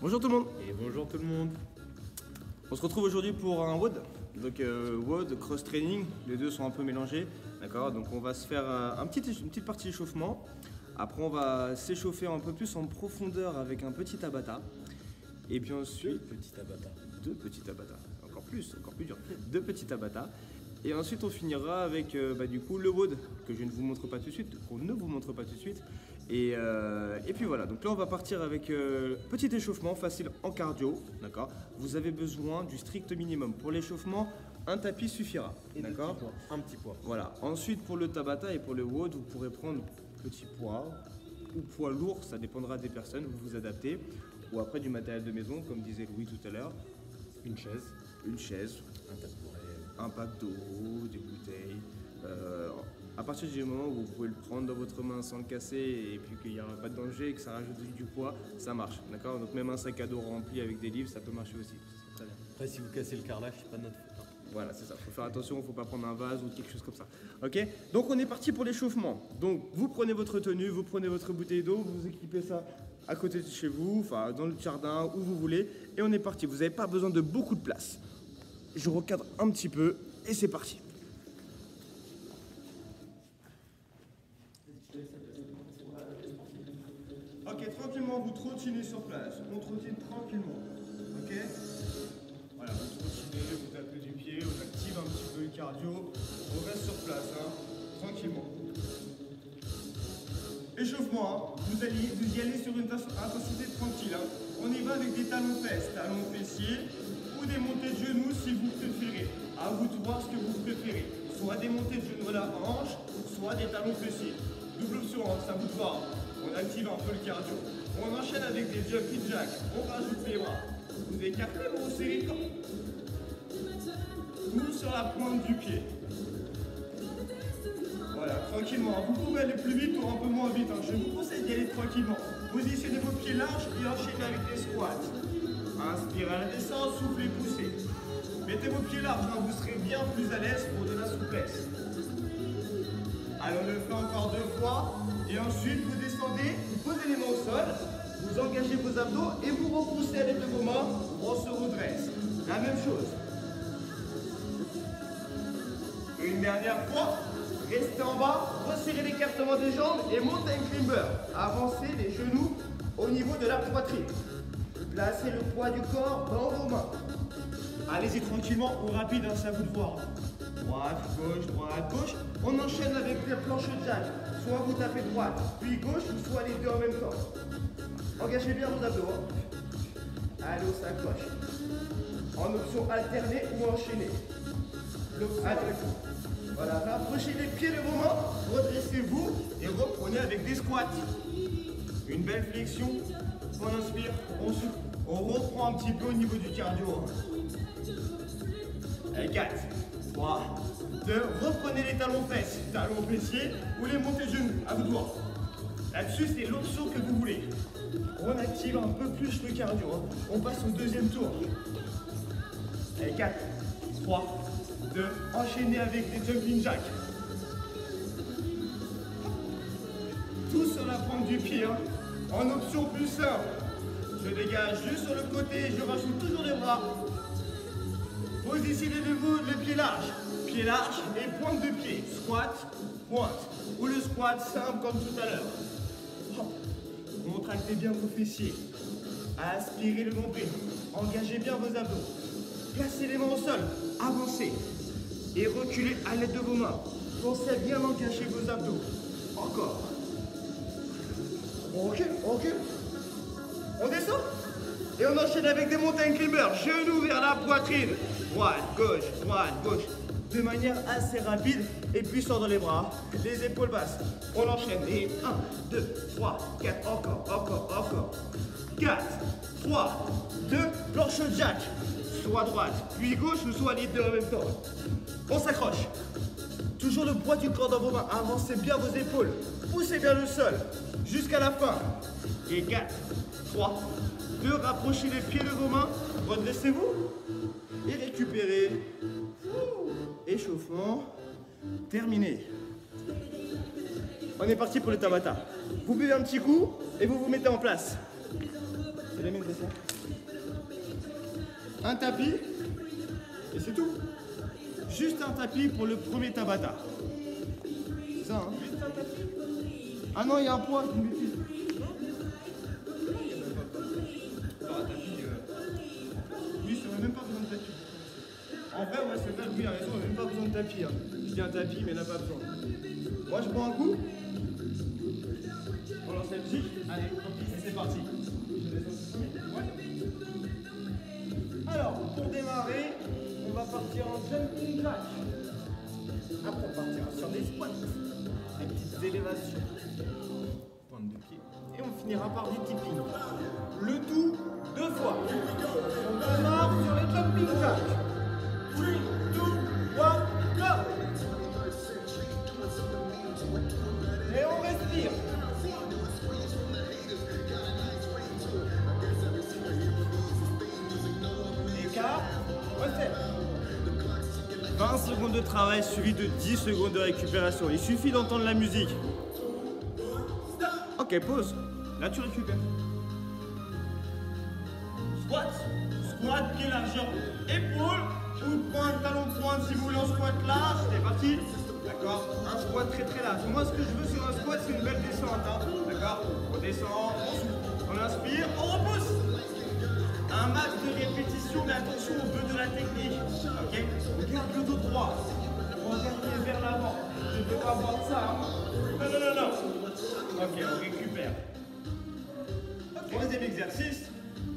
Bonjour tout le monde. Et bonjour tout le monde. On se retrouve aujourd'hui pour un WOD. Donc WOD, cross training, les deux sont un peu mélangés. D'accord. Donc on va se faire une petite partie d'échauffement. Après on va s'échauffer un peu plus en profondeur avec un petit Tabata. Et puis ensuite deux petits Tabata. Encore plus dur. Deux petits Tabata. Et ensuite on finira avec du coup le WOD que je ne vous montre pas tout de suite, qu'on ne vous montre pas tout de suite. Et puis voilà, donc là on va partir avec petit échauffement facile en cardio, d'accord. Vous avez besoin du strict minimum. Pour l'échauffement, un tapis suffira, d'accord. Un petit poids. Voilà, ensuite pour le Tabata et pour le WOD, vous pourrez prendre petit poids ou poids lourd, ça dépendra des personnes, vous vous adaptez. Ou après du matériel de maison, comme disait Louis tout à l'heure. Une chaise, Un tabouret, un pack d'eau, des bouteilles. À partir du moment où vous pouvez le prendre dans votre main sans le casser et puis qu'il n'y aura pas de danger et que ça rajoute du poids, ça marche, d'accord. Donc même un sac à dos rempli avec des livres, ça peut marcher aussi. Très bien. Après, si vous cassez le carrelage, c'est pas notre faute. Voilà, c'est ça. Faut faire attention, il ne faut pas prendre un vase ou quelque chose comme ça. Ok. Donc on est parti pour l'échauffement. Donc vous prenez votre tenue, vous prenez votre bouteille d'eau, vous équipez ça à côté de chez vous, enfin dans le jardin, où vous voulez, et on est parti. Vous n'avez pas besoin de beaucoup de place. Je recadre un petit peu et c'est parti. Ok, tranquillement, vous trottinez sur place. On trottine tranquillement. Ok. Voilà, vous trottinez, vous tapez du pied, on active un petit peu le cardio. On reste sur place, hein, tranquillement. Échauffement, hein. Vous y allez sur une intensité tranquille. Hein. On y va avec des talons-fesses, talons fessiers ou des montées de genoux si vous préférez. À vous de voir ce que vous préférez. Soit des montées de genoux à la hanche, soit des talons fessiers. Double option, hein, ça vous va. On active un peu le cardio. On enchaîne avec des jumping jacks. On rajoute les bras. Vous écartez, vous serrez comme. Ou sur la pointe du pied. Voilà, tranquillement. Vous pouvez aller plus vite ou un peu moins vite. Hein. Je vous conseille d'y aller tranquillement. Positionnez vos pieds larges et enchaînez avec des squats. Inspirez à la descente, soufflez, poussez. Mettez vos pieds larges, hein. Vous serez bien plus à l'aise pour de la souplesse. Allez, on le fait encore 2 fois. Et ensuite, vous descendez, vous posez les mains au sol, vous engagez vos abdos et vous repoussez à l'aide de vos mains. On se redresse. La même chose. Une dernière fois. Restez en bas, resserrez l'écartement des jambes et montez un climber. Avancez les genoux au niveau de la poitrine. Placez le poids du corps dans vos mains. Allez-y tranquillement ou rapide, hein, c'est à vous de voir. Droite, gauche. On enchaîne avec les planches de jack. Soit vous tapez droite, puis gauche, soit les deux en même temps. Engagez bien vos abdos. Hein. Allez, on s'accroche. En option alternée ou enchaînée. Allez. Voilà, rapprochez les pieds de vos mains, redressez-vous et reprenez avec des squats. Une belle flexion. On inspire, on souffle. On reprend un petit peu au niveau du cardio. Allez, 4, 3, 2, reprenez les talons fesses, talons fessiers ou les montées de genoux, à vous de voir. Là-dessus, c'est l'option que vous voulez. On active un peu plus le cardio. Hein. On passe au deuxième tour. Allez, 4, 3, 2, enchaînez avec des jumping jacks. Tout sur la pointe du pied. Hein. En option plus simple. Je dégage juste sur le côté, je rajoute toujours les bras. Positionnez-vous les pieds larges. Pieds larges et pointe de pied. Squat, pointe. Ou le squat simple comme tout à l'heure. Contractez bien vos fessiers. Aspirez le nombril. Engagez bien vos abdos. Placez les mains au sol. Avancez. Et reculez à l'aide de vos mains. Pensez à bien engager vos abdos. Encore. On recule. On descend. Et on enchaîne avec des montagnes climbers. Genoux vers la poitrine. Droite, gauche. De manière assez rapide et puissant dans les bras. Les épaules basses. On enchaîne. Et 1, 2, 3, 4. Encore. 4, 3, 2. Planche jack. Soit droite, puis gauche ou soit les deux en même temps. On s'accroche. Toujours le poids du corps dans vos mains. Avancez bien vos épaules. Poussez bien le sol. Jusqu'à la fin. Et 4, 3, 2. Rapprochez les pieds de vos mains. Redressez-vous. Et récupérez. Échauffement. Terminé. On est parti pour le Tabata. Vous buvez un petit coup et vous vous mettez en place. c'est les mêmes dessins. Un tapis, et c'est tout. Juste un tapis pour le premier Tabata. C'est ça, hein? Juste un tapis. Ah non, il y a un poids, je m'utilise. Un tapis, lui, ça n'a même pas besoin de tapis. En vrai, ouais, c'est vrai, lui, il a raison, il n'a même pas besoin de tapis. Hein. Je dis un tapis, mais il n'a pas besoin. Moi, je prends un coup. On lance la musique. Allez, c'est parti. Ouais. Alors, pour démarrer, on va partir en jumping jack. Après, on partira sur des squats, des petites élévations, pointe de pied. Et on finira par du tipping. Le tout 2 fois. On démarre sur les jumping jack. 3, 2, 1, go! Et on respire. Écart, recette. 20 secondes de travail suivi de 10 secondes de récupération. Il suffit d'entendre la musique. Ok, pause. Là, tu récupères. Squat. Squat, pied largeur, épaule. Ou pointe, talon, pointe. Si vous voulez en squat large, c'est parti. D'accord? Un squat très très large. Moi, ce que je veux sur un squat, c'est une belle descente. Hein. D'accord? On descend, on souffle. On inspire, on repousse. Un max de répétition, mais attention au but de la technique. Ok? On garde le dos droit. On regarde vers l'avant. Je ne veux pas voir ça. Hein. Non. Ok, on récupère. Okay. Troisième exercice,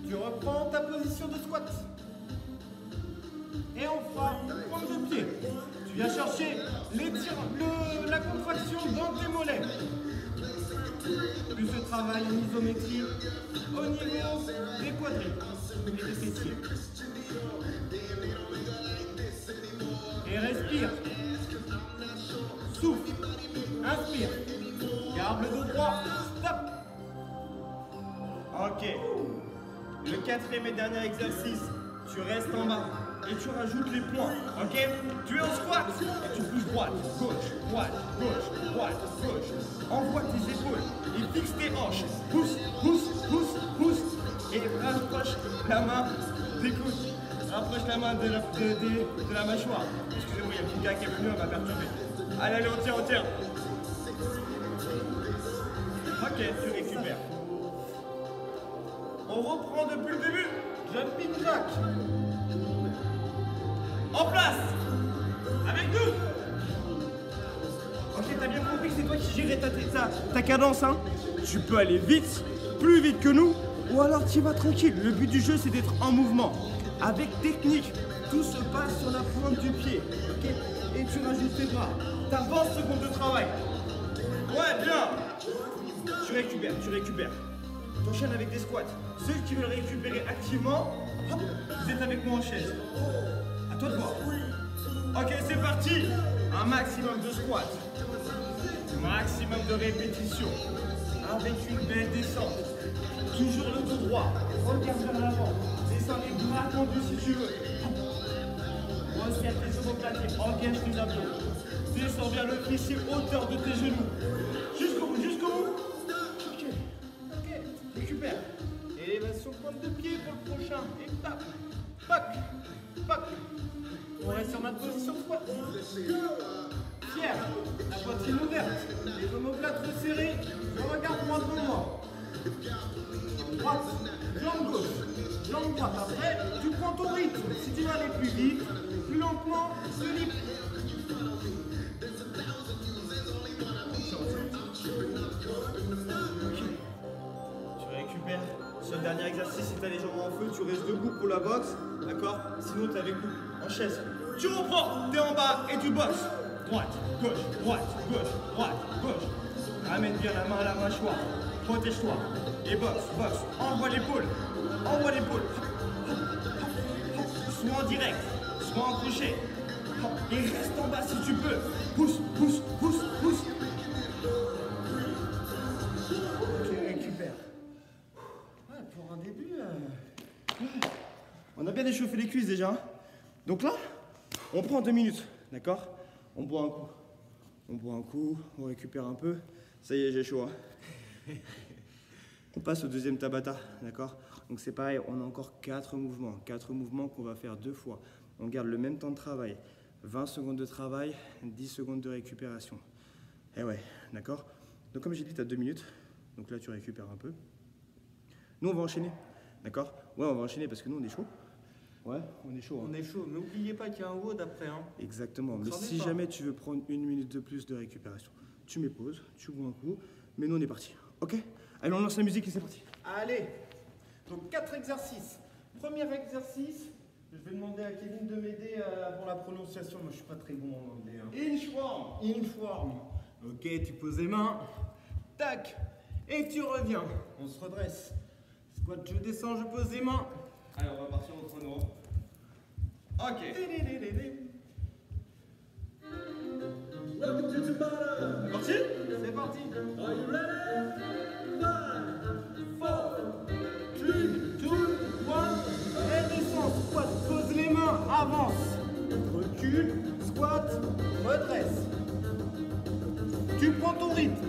tu reprends ta position de squat. Et on fera pointe de pied. Tu viens chercher la contraction dans tes mollets. Plus ce travail en isométrie au niveau des quadris et des fessiers. Et respire. Souffle. Inspire. Garde le dos droit. Stop. Ok. Le quatrième et dernier exercice, tu restes en bas et tu rajoutes les points. Ok? Tu es en squat et tu pousses droite, gauche, droite, gauche, droite, gauche. Envoie tes épaules et fixe tes hanches. Pousse, pousse, pousse, pousse. Et rapproche la main des coudes. Rapproche la main de la mâchoire. Excusez-moi, il y a un petit gars qui est venu, on va perturber. Allez, on tient. Ok, tu récupères. On reprend depuis le début. Jumping jack. En place. Avec nous. Ok, t'as bien compris que c'est toi qui gérais ta cadence, hein? Tu peux aller vite, plus vite que nous, ou alors tu vas tranquille. Le but du jeu, c'est d'être en mouvement. Avec technique, tout se passe sur la pointe du pied. Ok? Et tu rajoutes tes bras. T'as 20 secondes de travail. Ouais, bien. Tu récupères. T'enchaînes avec des squats. Ceux qui veulent récupérer activement, hop, vous êtes avec moi en chaise. À toi de voir. Ok, c'est parti. Un maximum de squats. Maximum de répétitions. Avec une belle descente. Toujours le dos droit. Regarde vers l'avant. Descends les bras tendus si tu veux. Resserre tes omoplates. Engage tes abdos. Descends vers le fessier, hauteur de tes genoux. Jusqu'au bout. Ok. Récupère. Élévation pointe de pied pour le prochain. Et tac. Pac. On reste sur notre position squat. Fier. La poitrine ouverte. Les omoplates resserrées. Je regarde droit devant moi. Droite. Jambe gauche. Jambe droite. Après, tu prends ton rythme. Si tu veux aller plus vite, plus lentement, plus libre. Tu récupères. Sur le dernier exercice, si tu as les jambes en feu, tu restes debout pour la boxe. D'accord? Sinon, tu es avec nous en chaise. Tu reprends, tu es en bas et tu boxes. Droite, gauche, gauche. Ramène bien la main à la mâchoire. Protège-toi. Et boxe. Envoie l'épaule. Soit en direct, soit en crochet. Et reste en bas si tu peux. Pousse. Ok, récupère. Ouais, pour un début, on a bien échauffé les cuisses déjà. Donc là, on prend 2 minutes, d'accord? On boit un coup, on récupère un peu. Ça y est, j'ai chaud. Hein. On passe au deuxième Tabata, d'accord? Donc c'est pareil, on a encore 4 mouvements. 4 mouvements qu'on va faire 2 fois. On garde le même temps de travail. 20 secondes de travail, 10 secondes de récupération. Eh ouais, d'accord? Donc comme j'ai dit, tu as 2 minutes. Donc là, tu récupères un peu. Nous, on va enchaîner, d'accord? Ouais, on va enchaîner parce que nous, on est chaud. Ouais, on est chaud. Hein. On est chaud. N'oubliez pas qu'il y a un WOD après. Hein. Exactement. Donc, mais si jamais tu veux prendre 1 minute de plus de récupération, tu mets pause, tu bois un coup. Mais nous, on est parti. Ok? Allez, on lance la musique et c'est parti. Allez. Donc 4 exercices. Premier exercice. Je vais demander à Kevin de m'aider pour la prononciation. Moi, je suis pas très bon en anglais. Hein. Inchworm. Inchworm. Ok, tu poses les mains. Tac. Et tu reviens. On se redresse. Squat, je descends, je pose les mains. Allez, on va partir au chrono. Ok. C'est parti? C'est parti. Are you ready? 5, 4, 3, 2, 1. Et descends. Squat, pose les mains, avance. Recule, squat, redresse. Tu prends ton rythme.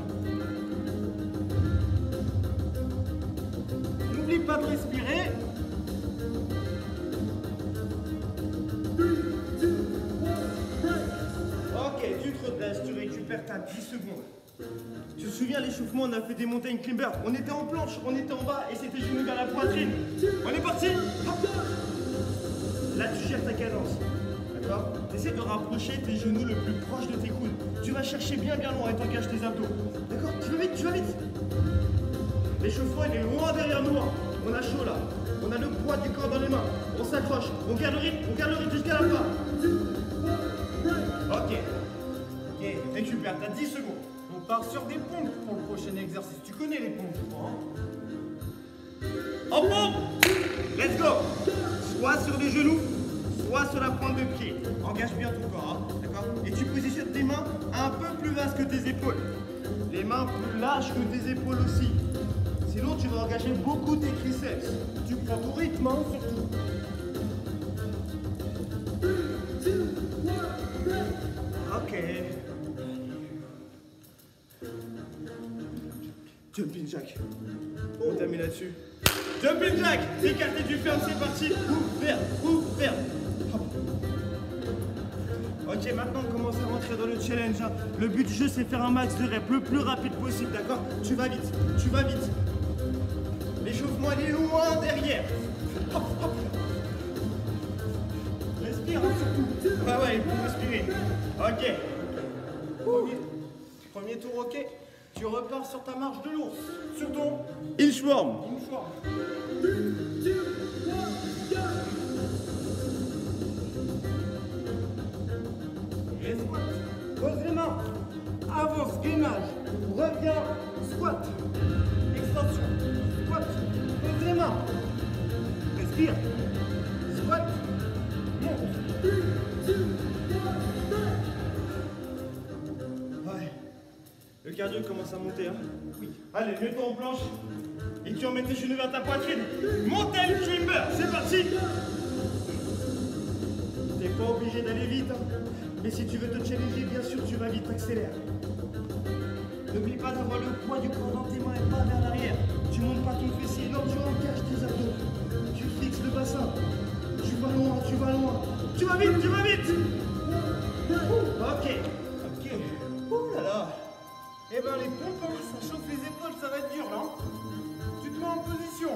N'oublie pas de respirer. 3, 2, 1, break. Ok, tu te redresses, tu récupères ta 10 secondes. Tu te souviens, l'échauffement, on a fait des montagnes climbers. On était en planche, on était en bas et c'était genoux vers la poitrine. On est parti. Hop. Là, tu gères ta cadence. D'accord? Essaie de rapprocher tes genoux le plus proche de tes coudes. Tu vas chercher bien loin et t'engages tes abdos. D'accord? Tu vas vite, tu vas vite. L'échauffement, il est loin derrière nous. Hein. On a chaud là. On a le poids du corps dans les mains. On s'accroche. On garde le rythme jusqu'à la fin. Ok. Ok, récupère, t'as 10 secondes. On part sur des pompes pour le prochain exercice. Tu connais les pompes, je crois, hein? En pompe. Let's go. Soit sur les genoux, soit sur la pointe de pied. Engage bien ton corps, hein, d'accord? Et tu positionnes tes mains un peu plus vastes que tes épaules. Les mains plus larges que tes épaules aussi. Sinon, tu vas engager beaucoup tes triceps. Tu prends ton rythme, hein, surtout. 3, 2, 1, break. Ok. Jumping jack. On t'a mis là-dessus. Jumping jack. Écarté du ferme, c'est parti. Ouvert. Hop. Ok, maintenant on commence à rentrer dans le challenge. Hein. Le but du jeu, c'est faire un max de reps le plus rapide possible, d'accord? Tu vas vite. L'échauffement, il est loin derrière. Hop. Respire, hein, surtout. Ouais, il faut respirer. Ok. Premier tour, ok. Tu repars sur ta marche de l'ours. Sur ton Inchworm. inchworm. 3, 2, 1, go. Et squat. Pose les mains. Avance, gainage. Reviens. Squat. Extension. Squat. Pose les mains. Respire. Squat. Monte. 3, 2, 1, break. Ouais. Le cardio commence à monter, hein? Oui. Allez, mets-toi en planche. Et tu emmènes tes genoux vers ta poitrine. Mountain climber, c'est parti! T'es pas obligé d'aller vite, hein? Mais si tu veux te challenger, bien sûr, tu vas vite, accélère. N'oublie pas d'avoir le poids du corps dans tes mains et pas vers l'arrière. Tu montes pas ton fessier, non, tu engages tes abdos. Tu fixes le bassin. Tu vas loin. Tu vas vite! Ok. Ouh là là. Eh ben les pompes, hein, ça chauffe les épaules, ça va être dur là. Tu te mets en position.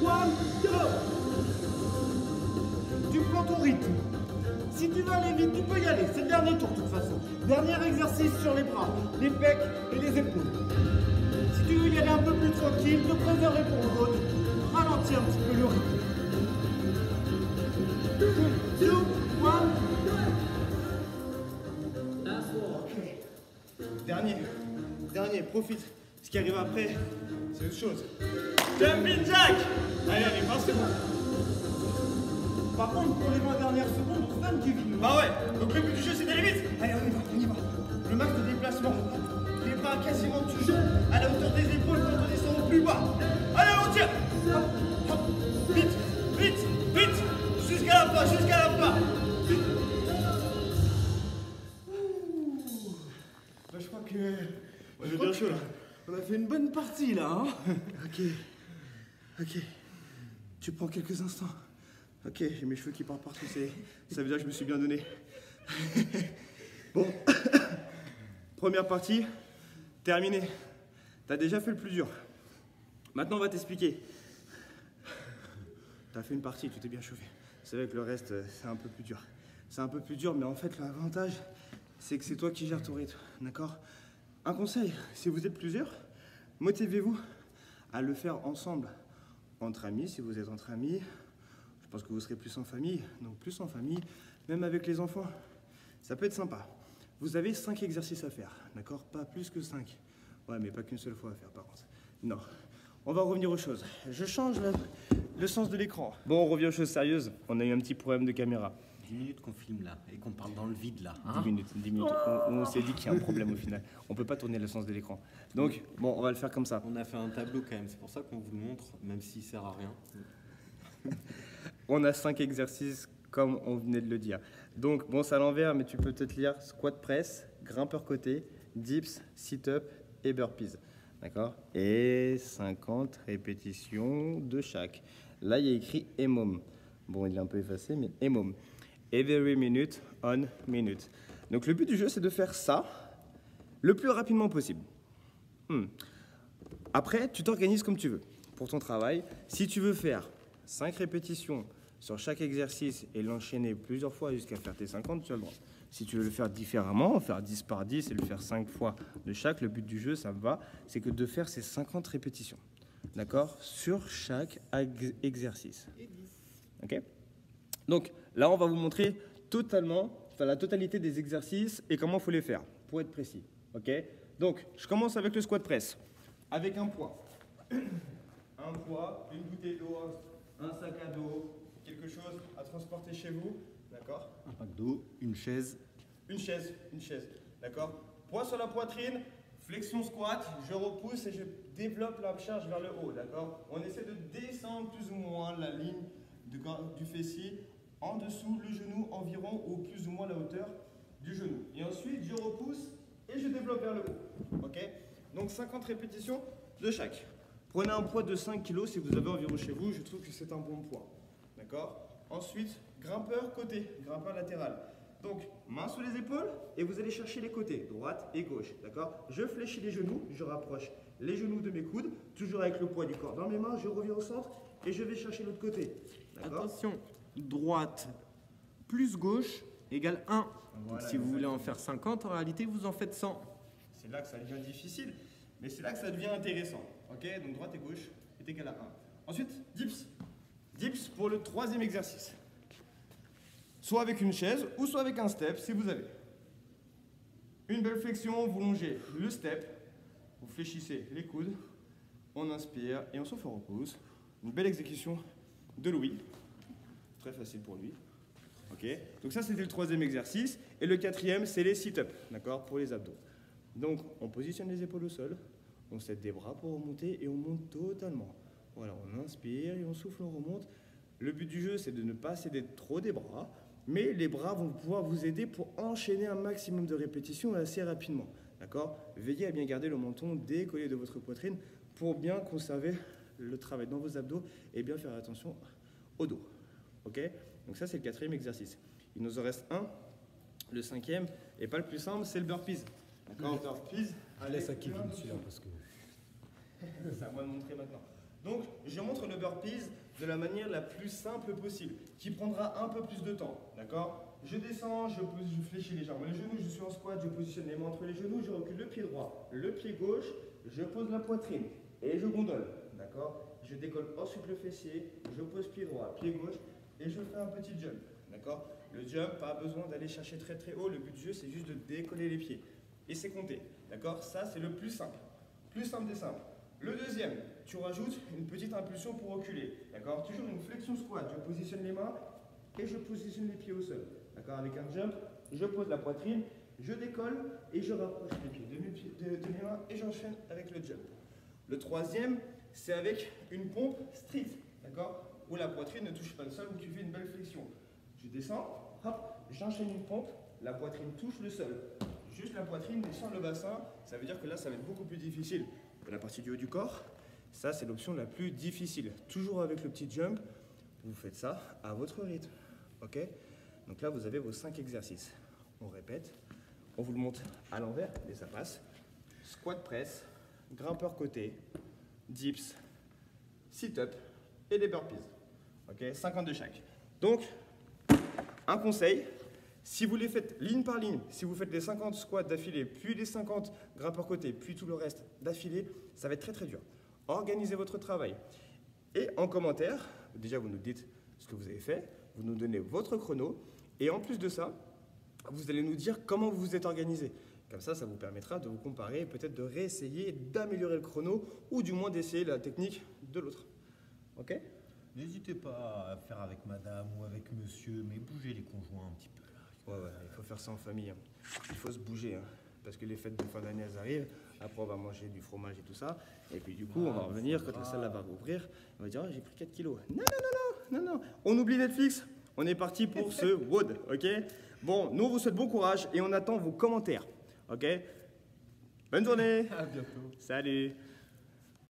3, 2, 1, go. Tu prends ton rythme. Si tu veux aller vite, tu peux y aller. C'est le dernier tour de toute façon. Dernier exercice sur les bras, les pecs et les épaules. Si tu veux y aller un peu plus tranquille, te préserver pour le côte, ralentis un petit peu le rythme. 3, 2, 1. Last one. Ok. Dernier, profite. Ce qui arrive après, c'est autre chose. Jumping jack! Allez, 20 secondes. Par contre, pour les 20 dernières secondes, on se donne Kevin. Bah ouais, donc le but du jeu, c'est d'aller vite. Allez, on y va. Le max de déplacement. Les bras quasiment toujours à la hauteur des épaules quand on descend au plus bas. Allez, on tire. Hop. Vite. Jusqu'à la fin. Bah, je crois que... Moi, j'ai bien chaud, là. On a fait une bonne partie. parti là, hein. Ok. Tu prends quelques instants. Ok, j'ai mes cheveux qui partent partout, ça veut dire que je me suis bien donné. Bon, première partie, terminée. T'as déjà fait le plus dur. Maintenant, on va t'expliquer. T'as fait une partie, tu t'es bien chauffé. C'est vrai que le reste, c'est un peu plus dur. C'est un peu plus dur, mais en fait, l'avantage, c'est que c'est toi qui gères ton rythme, d'accord? Un conseil, si vous êtes plusieurs, motivez-vous à le faire ensemble. Entre amis, si vous êtes entre amis, je pense que vous serez plus en famille, donc plus en famille, même avec les enfants. Ça peut être sympa. Vous avez 5 exercices à faire, d'accord? Pas plus que 5. Ouais, mais pas qu'une seule fois à faire, par contre. Non. On va revenir aux choses. Je change le sens de l'écran. Bon, on revient aux choses sérieuses. On a eu un petit problème de caméra. 10 minutes qu'on filme là et qu'on parle dans le vide là. 10 minutes. On s'est dit qu'il y a un problème au final. On peut pas tourner le sens de l'écran. Donc, bon, on va le faire comme ça. On a fait un tableau quand même, c'est pour ça qu'on vous le montre, même s'il sert à rien. On a 5 exercices comme on venait de le dire. Donc, bon, c'est à l'envers, mais tu peux peut-être lire squat press, grimpeur côté, dips, sit-up et burpees. D'accord? Et 50 répétitions de chaque. Là, il y a écrit EMOM. Bon, il est un peu effacé, mais EMOM. Every minute on minute. Donc, le but du jeu, c'est de faire ça le plus rapidement possible. Après, tu t'organises comme tu veux pour ton travail. Si tu veux faire 5 répétitions sur chaque exercice et l'enchaîner plusieurs fois jusqu'à faire tes 50, tu as le droit. Si tu veux le faire différemment, faire 10 par 10 et le faire 5 fois de chaque, le but du jeu, ça me va, c'est que de faire ces 50 répétitions. D'accord? Sur chaque exercice. Ok? Donc là, on va vous montrer la totalité des exercices et comment il faut les faire, pour être précis. Ok? Donc, je commence avec le squat press. Avec un poids. Un poids, une bouteille d'eau, un sac à dos, quelque chose à transporter chez vous. D'accord? Un pack d'eau, une chaise. Une chaise. D'accord? Poids sur la poitrine, flexion squat, je repousse et je développe la charge vers le haut. D'accord? On essaie de descendre plus ou moins la ligne du fessier en dessous le genou environ ou plus ou moins la hauteur du genou. Et ensuite, je repousse et je développe vers le haut. Ok? Donc 50 répétitions de chaque. Prenez un poids de 5 kg si vous avez environ chez vous, je trouve que c'est un bon poids. D'accord? Ensuite, grimpeur côté, grimpeur latéral. Donc, main sous les épaules et vous allez chercher les côtés, droite et gauche. D'accord? Je fléchis les genoux, je rapproche les genoux de mes coudes, toujours avec le poids du corps dans mes mains, je reviens au centre et je vais chercher l'autre côté. D'accord? Attention, droite plus gauche égale 1. Voilà, Donc, si vous voulez en faire 50, en réalité, vous en faites 100. C'est là que ça devient difficile, mais c'est là que ça devient intéressant. Ok? Donc droite et gauche est égal à 1. Ensuite, dips. Dips pour le 3e exercice. Soit avec une chaise ou soit avec un step si vous avez. Une belle flexion, vous longez le step, vous fléchissez les coudes, on inspire et on souffle, on repousse. Une belle exécution de Louis. Très facile pour lui. Ok? Donc ça c'était le 3e exercice. Et le 4e c'est les sit-ups, d'accord? Pour les abdos. Donc on positionne les épaules au sol, on s'aide des bras pour remonter et on monte totalement. Voilà, on inspire et on souffle, on remonte. Le but du jeu c'est de ne pas céder trop des bras, mais les bras vont pouvoir vous aider pour enchaîner un maximum de répétitions assez rapidement. D'accord? Veillez à bien garder le menton décollé de votre poitrine pour bien conserver le travail dans vos abdos et bien faire attention au dos. Ok? Donc ça c'est le 4e exercice. Il nous en reste un, le 5e, et pas le plus simple, c'est le burpees. D'accord? Le burpees. Laisse à Kevin celui-là parce que. C'est à moi de montrer maintenant. Donc je montre le burpees de la manière la plus simple possible, qui prendra un peu plus de temps. D'accord? Je descends, je fléchis légèrement les genoux, je suis en squat, je positionne les mains entre les genoux, je recule le pied droit, le pied gauche, je pose la poitrine et je gondole. D'accord? Je décolle ensuite le fessier, je pose pied droit, pied gauche et je fais un petit jump. D'accord? Le jump, pas besoin d'aller chercher très très haut, le but du jeu c'est juste de décoller les pieds. Et c'est compté. D'accord? Ça c'est le plus simple. Plus simple des simples. Le 2e, tu rajoutes une petite impulsion pour reculer. D'accord? Toujours une flexion squat. Je positionne les mains et je positionne les pieds au sol. D'accord? Avec un jump, je pose la poitrine, je décolle et je rapproche les pieds de mes mains et j'enchaîne avec le jump. Le 3e, c'est avec une pompe strict. D'accord? Où la poitrine ne touche pas le sol, où tu fais une belle flexion. Je descends, hop, j'enchaîne une pompe, la poitrine touche le sol. Juste la poitrine descend le bassin, ça veut dire que là ça va être beaucoup plus difficile la partie du haut du corps. Ça, c'est l'option la plus difficile. Toujours avec le petit jump, vous faites ça à votre rythme. Ok? Donc là, vous avez vos 5 exercices. On répète. On vous le montre à l'envers et ça passe. Squat press, grimpeur côté, dips, sit-up et des burpees. Ok? 50 de chaque. Donc, un conseil. Si vous les faites ligne par ligne, si vous faites les 50 squats d'affilée, puis les 50 grimpeurs côté, puis tout le reste d'affilée, ça va être très très dur. Organisez votre travail. Et en commentaire, déjà vous nous dites ce que vous avez fait, vous nous donnez votre chrono, et en plus de ça, vous allez nous dire comment vous vous êtes organisé. Comme ça, ça vous permettra de vous comparer, peut-être de réessayer d'améliorer le chrono, ou du moins d'essayer la technique de l'autre. Ok? N'hésitez pas à faire avec madame ou avec monsieur, mais bougez les conjoints un petit peu. Ouais, il faut faire ça en famille. Hein. Il faut se bouger, hein, parce que les fêtes de fin d'année, elles arrivent. Après, on va manger du fromage et tout ça. Et puis, du coup, on va revenir quand la salle là va ouvrir. On va dire, oh, j'ai pris 4 kilos. Non. On oublie Netflix. On est parti pour ce WOD, ok? Bon, nous, on vous souhaite bon courage et on attend vos commentaires, ok? Bonne journée. À bientôt. Salut.